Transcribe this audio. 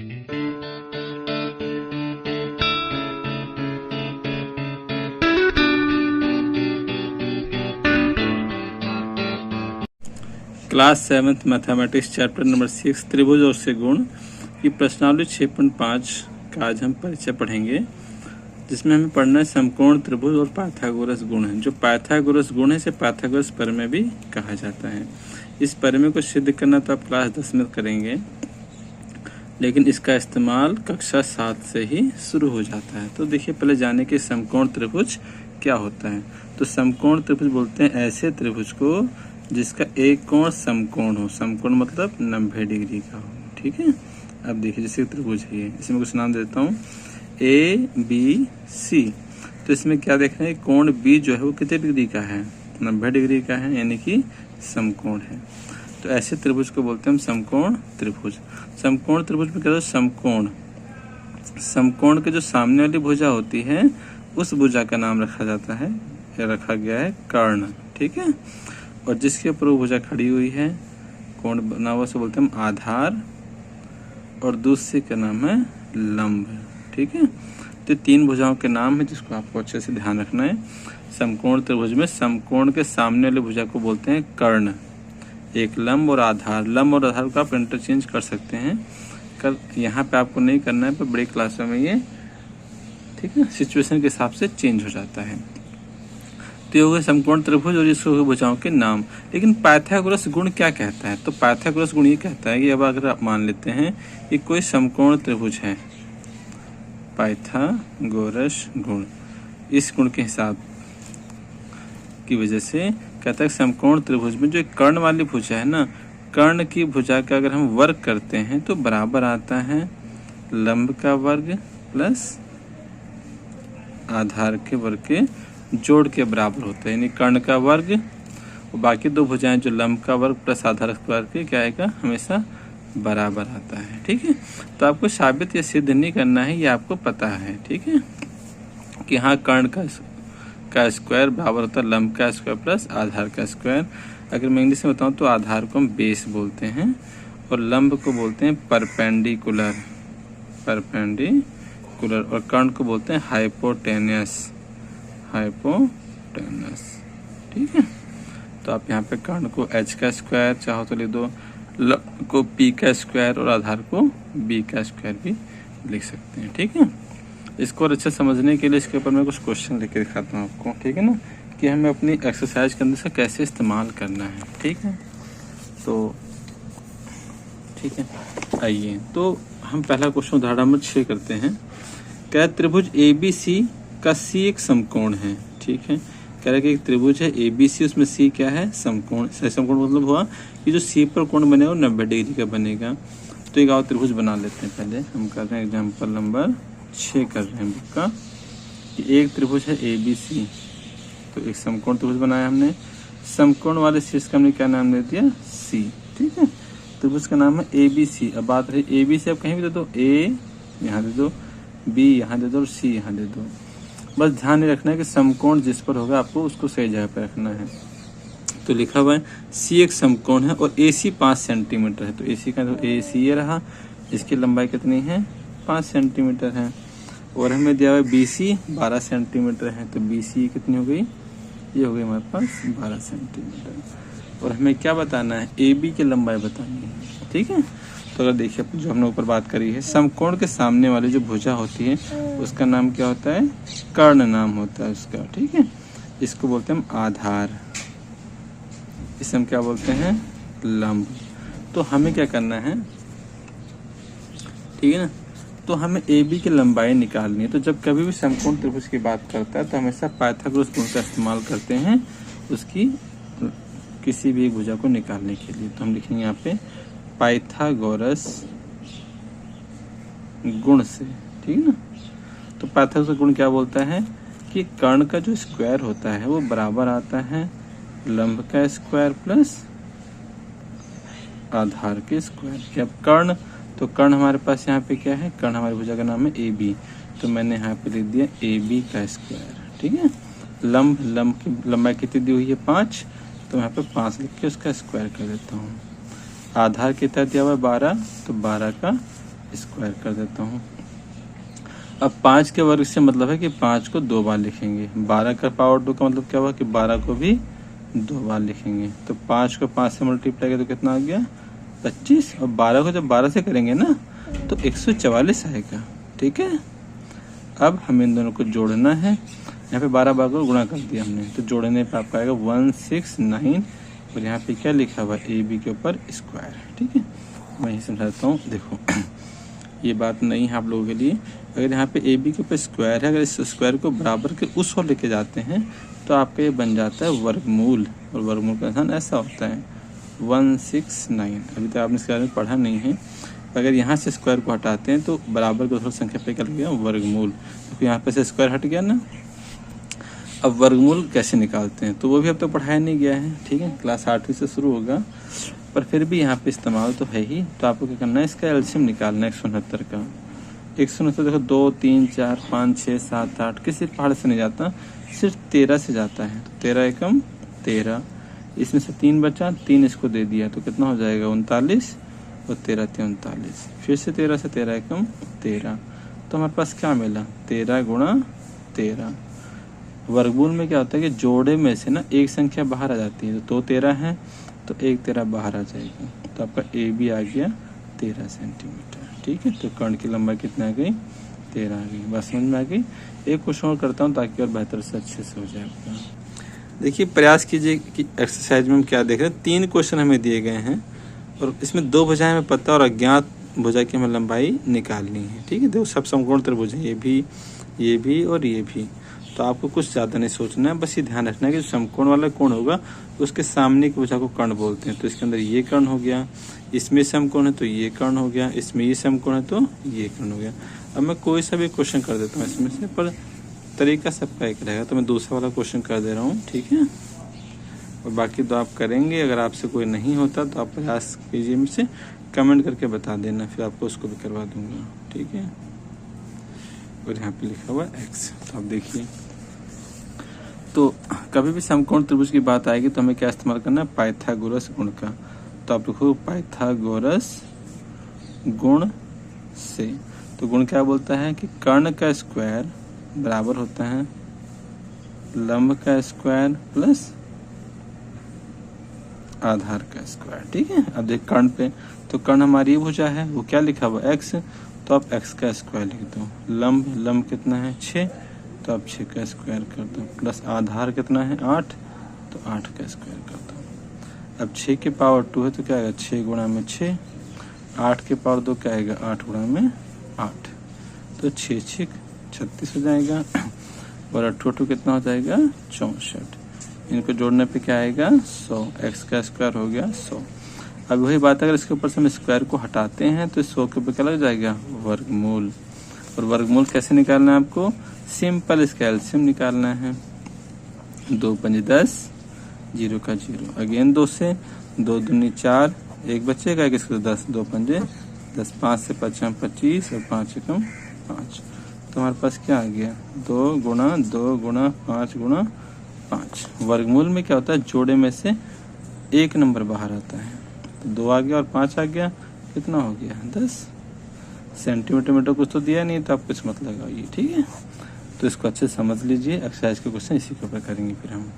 Class 7th mathematics chapter number 6 त्रिभुज और उसके गुण की प्रश्नावली 6.5 का आज हम परिचय पढ़ेंगे, जिसमें हमें पढ़ना है समकोण त्रिभुज और पाइथागोरस गुण है। जो पाइथागोरस गुण है इसे पाइथागोरस प्रमेय भी कहा जाता है। इस प्रमेय को सिद्ध करना तो आप क्लास 10 में करेंगे, लेकिन इसका इस्तेमाल कक्षा 7 से ही शुरू हो जाता है। तो देखिए, पहले जाने के समकोण त्रिभुज क्या होता है। तो समकोण त्रिभुज बोलते हैं ऐसे त्रिभुज को जिसका एक कोण समकोण हो। समकोण मतलब 90 डिग्री का हो। ठीक है, अब देखिए जैसे त्रिभुज है, इसमें कुछ नाम देता हूँ ABC। तो इसमें क्या देख रहे हैं, कोण B जो है वो कितने डिग्री का है, 90 डिग्री का है, यानी कि समकोण है। तो ऐसे त्रिभुज को बोलते हैं हम समकोण त्रिभुज। समकोण त्रिभुज में क्या होता है, समकोण के जो सामने वाली भुजा होती है उस भुजा का नाम रखा जाता है, रखा गया है कर्ण। ठीक है, और जिसके ऊपर वो भुजा खड़ी हुई है, कोण बना हुआ, उसे बोलते हैं हम आधार, और दूसरे का नाम है लंब। ठीक है, तो तीन भुजाओं के नाम है जिसको आपको अच्छे से ध्यान रखना है। समकोण त्रिभुज में समकोण के सामने वाली भुजा को बोलते हैं कर्ण, एक लंब और आधार। लंब और आधार को आप इंटरचेंज कर सकते हैं, कल यहाँ पे आपको नहीं करना है, पर बड़ी क्लासों में ये ठीक है सिचुएशन के हिसाब से चेंज हो जाता है। तो ये हो गए समकोण त्रिभुज और इसको भुजाओं के नाम। लेकिन पाइथागोरस गुण क्या कहता है, तो पाइथागोरस गुण ये कहता है कि अब अगर आप मान लेते हैं कि कोई समकोण त्रिभुज है, पाइथागोरस गुण, इस गुण के हिसाब की वजह से कहता है समकोण त्रिभुज में जो एक कर्ण वाली भुजा है ना, कर्ण की भुजा का अगर हम वर्ग करते हैं तो बराबर आता है लंब का वर्ग प्लस आधार के वर्ग के जोड़ के बराबर होता है, यानी कर्ण का वर्ग और बाकी दो भुजाएं जो लंब का वर्ग प्लस आधार का वर्ग के क्या आएगा, हमेशा बराबर आता है। ठीक है, तो आपको साबित या सिद्ध नहीं करना है, ये आपको पता है। ठीक है, कि हाँ कर्ण का स्क्वायर बराबर होता है लंब का स्क्वायर प्लस आधार का स्क्वायर। अगर मैं इंग्लिश में बताऊँ तो आधार को हम बेस बोलते हैं और लंब को बोलते हैं परपेंडिकुलर, और कर्ण को बोलते हैं हाइपोटेनस। ठीक है, तो आप यहाँ पे कर्ण को h का स्क्वायर चाहो तो लिख दो, लंब को p का स्क्वायर और आधार को b का स्क्वायर भी लिख सकते हैं। ठीक है, इसको और अच्छा समझने के लिए इसके ऊपर मैं कुछ क्वेश्चन लिख के दिखाता हूँ आपको। ठीक है ना, कि हमें अपनी एक्सरसाइज के अंदर से कैसे इस्तेमाल करना है। ठीक है, तो ठीक है, आइए तो हम पहला क्वेश्चन उदाहरण नंबर 6 करते हैं। क्या त्रिभुज ABC का C एक समकोण है। ठीक है, कह रहा है कि एक त्रिभुज है ABC, उसमें C क्या है, समकोण। समकोण मतलब हुआ कि जो C पर कोण बनेगा वो 90 डिग्री का बनेगा। तो एक और त्रिभुज बना लेते हैं। पहले हम कर रहे हैं एग्जाम्पल नंबर 6 कर रहे हैं बुक का, कि एक त्रिभुज है ABC, तो एक समकोण त्रिभुज बनाया हमने। समकोण वाले शीर्ष का हमने क्या नाम दे दिया, C। ठीक है, त्रिभुज का नाम है ABC। अब बात रही ABC, आप कहीं भी दे दो, A यहाँ दे दो, B यहाँ दे दो और C यहाँ दे दो। बस ध्यान रखना है कि समकोण जिस पर होगा आपको उसको सही जगह पर रखना है। तो लिखा हुआ है C एक समकोण है और AC 5 सेंटीमीटर है। तो AC का तो AC ये रहा, इसकी लंबाई कितनी है, 5 सेंटीमीटर है। और हमें दिया हुआ है BC 12 सेंटीमीटर है, तो BC कितनी हो गई, ये हो गई हमारे पास 12 सेंटीमीटर। और हमें क्या बताना है, AB की लंबाई बतानी है। ठीक है, तो अगर देखिए जो हमने ऊपर बात करी है, समकोण के सामने वाली जो भुजा होती है उसका नाम क्या होता है, कर्ण नाम होता है उसका। ठीक है, इसको बोलते हैं हम आधार, इसे हम क्या बोलते हैं, लंब। तो हमें क्या करना है, ठीक है ना, तो हमें AB की लंबाई निकालनी है। तो जब कभी भी समकोण त्रिभुज की बात करता है तो हमेशा पाइथागोरस गुण का इस्तेमाल करते हैं उसकी किसी भी भुजा को निकालने के लिए। तो हम लिखेंगे यहाँ पे पाइथागोरस गुण से। ठीक है ना, तो पाइथागोरस गुण क्या बोलता है कि कर्ण का जो स्क्वायर होता है वो बराबर आता है लंब का स्क्वायर प्लस आधार के स्क्वायर के। अब कर्ण, तो कर्ण हमारे पास यहाँ पे क्या है, कर्ण हमारी भुजा का नाम है AB, तो मैंने यहाँ पे लिख दिया AB का स्क्वायर। ठीक है, लंब की लंबाई कितनी दी हुई है, 5, तो यहाँ पे 5 लिख के उसका स्क्वायर कर देता हूँ। आधार कितना दिया हुआ है, 12, तो 12 का स्क्वायर कर देता हूँ। अब 5 के वर्ग से मतलब है कि 5 को 2 बार लिखेंगे। 12 का पावर 2 का मतलब क्या हुआ कि 12 को भी 2 बार लिखेंगे। तो 5 को 5 से मल्टीप्लाई करें तो कितना आ गया 25, और 12 को जब 12 से करेंगे ना तो 144 आएगा। ठीक है, अब हमें इन दोनों को जोड़ना है। यहाँ पे 12 बार को गुणा कर दिया हमने, तो जोड़ने पे आपका आएगा 169, और यहाँ पे क्या लिखा हुआ है AB के ऊपर स्क्वायर। ठीक है, मैं ही समझाता हूँ। देखो ये बात नहीं है आप लोगों के लिए। अगर यहाँ पे AB के ऊपर स्क्वायर है, अगर इस स्क्वायर को बराबर के उस ओर लेके जाते हैं तो आपका ये बन जाता है वर्गमूल, और वर्गमूल का निशान ऐसा होता है 169। अभी तक आपने इसके बारे में पढ़ा नहीं है। अगर यहाँ से स्क्वायर को हटाते हैं तो बराबर के दूसरी संख्या पे क्या लग गया वर्गमूल, तो यहाँ पे से स्क्वायर हट गया ना। अब वर्गमूल कैसे निकालते हैं तो वो भी अब तक पढ़ाया नहीं गया है। ठीक है, क्लास 8वीं से शुरू होगा, पर फिर भी यहाँ पे इस्तेमाल तो है ही। तो आपको क्या करना है, इसका एलसीएम निकालना है 169 का। 169 देखो 2 3 4 5 6 7 8 किसी पहाड़ से नहीं जाता, सिर्फ 13 से जाता है। तो 13 एकम 13, इसमें से 3 बचा, 3 इसको दे दिया तो कितना हो जाएगा 39, और 13 39, फिर से 13 से 13 एकम 13। तो हमारे पास क्या मिला 13 गुणा 13। वर्गमूल में क्या होता है कि जोड़े में से ना एक संख्या बाहर आ जाती है, तो 2 13 है तो 1 13 बाहर आ जाएगी, तो आपका AB आ गया 13 सेंटीमीटर। ठीक है, तो कर्ण की लंबाई कितना आ गई 13 आ गई। बात समझ में आ गई। एक क्वेश्चन और करता हूँ ताकि और बेहतर से अच्छे से हो जाए आपका। देखिए प्रयास कीजिए कि एक्सरसाइज में हम क्या देख रहे हैं। 3 क्वेश्चन हमें दिए गए हैं और इसमें 2 भुजाएं हमें पता और अज्ञात भुजा की हमें लंबाई निकालनी है। ठीक है, देखो सब समकोण त्रिभुज है, ये भी और ये भी। तो आपको कुछ ज़्यादा नहीं सोचना है, बस ये ध्यान रखना है कि जो समकोण वाला कोण होगा उसके सामने की भुजा को कर्ण बोलते हैं। तो इसके अंदर ये कर्ण हो गया, इसमें समकोण है तो ये कर्ण हो गया, इसमें ये समकोण है तो ये कर्ण हो गया। अब मैं कोई सा भी क्वेश्चन कर देता हूँ इसमें से, पर तरीका सबका एक रहेगा। तो मैं दूसरा वाला क्वेश्चन कर दे रहा हूँ। ठीक है, और बाकी तो आप करेंगे। अगर आपसे कोई नहीं होता तो आप प्रयास कीजिए, मुझसे कमेंट करके बता देना, फिर आपको उसको भी करवा दूंगा। ठीक है, और यहाँ पे लिखा हुआ x। तो आप देखिए, तो कभी भी समकोण त्रिभुज की बात आएगी तो हमें क्या इस्तेमाल करना है पाइथागोरस गुण का। तो आप लिखो पाइथागोरस गुण से। तो गुण क्या बोलता है कि कर्ण का स्क्वायर बराबर होता है लंब का स्क्वायर प्लस आधार का स्क्वायर। ठीक है, अब देख कर्ण पे, तो कर्ण हमारी भुजा है, वो क्या लिखा हुआ x, तो आप x का स्क्वायर लिख दो। लंब कितना है 6, तो आप 6 का स्क्वायर कर दो, प्लस आधार कितना है 8, तो 8 का स्क्वायर कर दो। अब 6 के पावर 2 है तो क्या आएगा 6 गुणा में 6, 8 के पावर 2 क्या आएगा 8 गुणा में 8, तो 6 6 36 हो जाएगा, और 8 कितना हो जाएगा 64। इनको जोड़ने पे क्या आएगा 100, x का स्क्वायर हो गया 100। अब वही बात, अगर इसके ऊपर से हम स्क्वायर को हटाते हैं तो 100 के ऊपर क्या लग जाएगा वर्गमूल। और वर्गमूल कैसे निकालना है आपको, सिंपल इसका एलसीएम निकालना है। 2 5 10, 0 का 0, अगेन 2 से 2 दूनी 4, एक बचेगा, एक इसको 10, 2 5 10, 5 से 5 25, और 5 एकम 5। तो हमारे पास क्या आ गया 2 गुणा 2 गुणा 5 गुणा 5। वर्गमूल में क्या होता है जोड़े में से एक नंबर बाहर आता है, तो 2 आ गया और 5 आ गया, कितना हो गया 10 सेंटीमीटर। मीटर कुछ तो दिया नहीं, तो आप कुछ मत लगाइए। ठीक है, तो इसको अच्छे से समझ लीजिए। एक्सरसाइज के क्वेश्चन इसी के ऊपर करेंगे फिर हम।